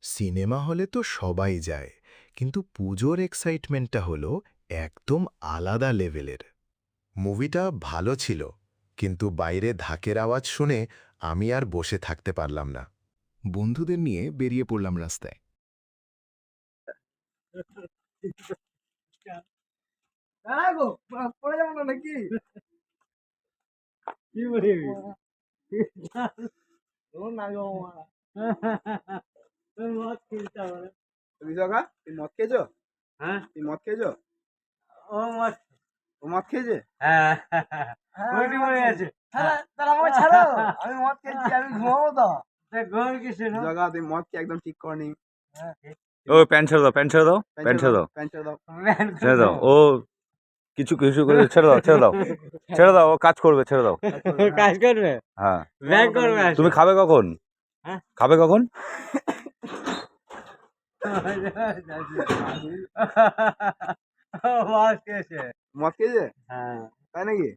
Cinema হলে তো সবাই যায়, কিন্তু পুজোর এক্সাইটমেন্টটা হলো একদম আলাদা লেভেলের। মুভিটা ভালো ছিল, কিন্তু বাইরে ধাকের আওয়াজ শুনে আমি আর বসে থাকতে পারলাম না। বন্ধুদের নিয়ে বেরিয়ে পড়লাম রাস্তায়। পড়ে যাবো না নাকি? কি বলি? মদ খেলতে হবে। তুমি জগা, তুই মদ খেয়েছো? হ্যাঁ, তুই মদ খেয়েছো? ও মদ, ও মদ খেয়েছে? হ্যাঁ, ওইটি মরে গেছে। তাহলে আমাকে ছাড়ো, আমি মদ খেয়েছি, আমি ঘুমাবো তো। ঘুম কিসে? জগা, তুই মদ কি একদম ঠিক করনি। ও প্যান্ট ছেড়ে দাও, প্যান্ট ছেড়ে দাও, প্যান্ট ছেড়ে দাও, প্যান্ট ছেড়ে দাও। ছেড়ে দাও। ও কিছু কিছু করে ছেড়ে দাও, ছেড়ে দাও, ছেড়ে দাও, ও কাজ করবে, ছেড়ে দাও। কাজ করবে? হ্যাঁ, ব্যাগ করবে। তুমি খাবে কখন? হ্যাঁ? খাবে কখন? মদ খেয়েছে। মদ খেয়েছে? হ্যাঁ। তাই নাকি?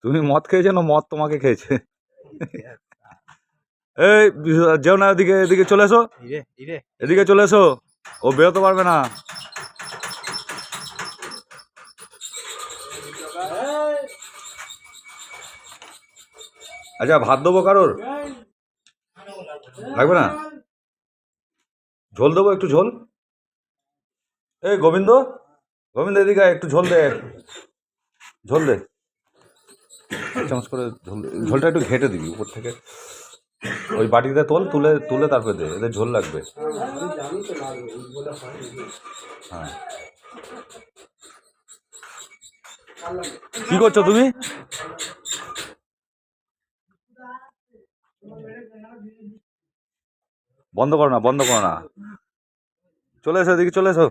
তুমি মদ খেয়েছো না মদ তোমাকে খেয়েছে? এই যেও না, এদিকে, এদিকে চলে এসো, এদিকে চলে এসো, ও বেরোতে পারবে না। আচ্ছা, ভাত দেবো কারোর? লাগবে না? ঝোল দেবো, একটু ঝোল। এই গোবিন্দ, গোবিন্দ এদিকে আয়, একটু ঝোল দে, ঝোল দে, চামচ করে ঝোল দে। ঝোলটা একটু ঘেঁটে দিবি উপর থেকে, ওই বাটিতে তোল, তুলে তুলে তারপরে দে, এদের ঝোল লাগবে। হ্যাঁ, কি করছো তুমি? বন্ধ করো না, বন্ধ করো না, চলে এসো, এদিকে চলে এসো।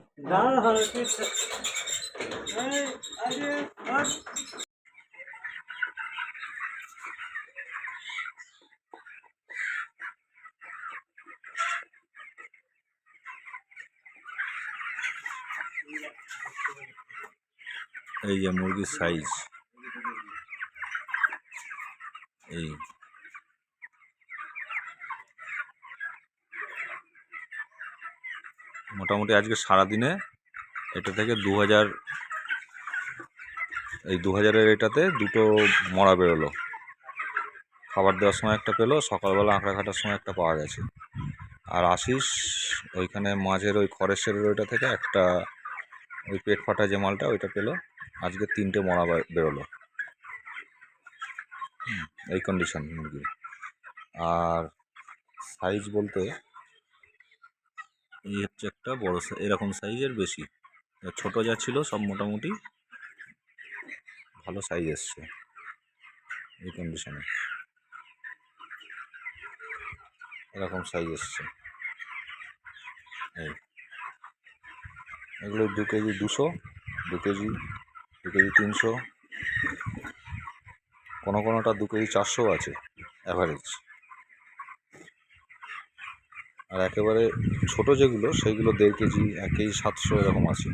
এই যে মুরগির সাইজ, এই মোটামুটি আজকে সারাদিনে এটা থেকে 2000, এই 2000-এর এটাতে দুটো মরা বেরোলো। খাবার দেওয়ার সময় একটা পেলো, সকালবেলা আঁকড়া কাটার সময় একটা পাওয়া গেছে। আর আশিস ওইখানে মাঝের ওই খরেশ্বরের ওইটা থেকে একটা, ওই পেট ফাটা যে মালটা ওইটা পেলো। আজকে 3টে মরা বেরোলো। এই কন্ডিশন মুরগির। আর সাইজ বলতে এই হচ্ছে একটা বড়, এরকম সাইজের বেশি। ছোট যা ছিল সব মোটামুটি ভালো সাইজ এসছে এই কন্ডিশনে, এরকম সাইজ এসছে। এই এগুলো 2 কেজি 200, 2 কেজি, 2 কেজি 300, কোনোটা 2 কেজি 400 আছে অ্যাভারেজ। আর একেবারে ছোট যেগুলো সেইগুলো 1.5 কেজি, 1 কেজি 700 এরকম আছে।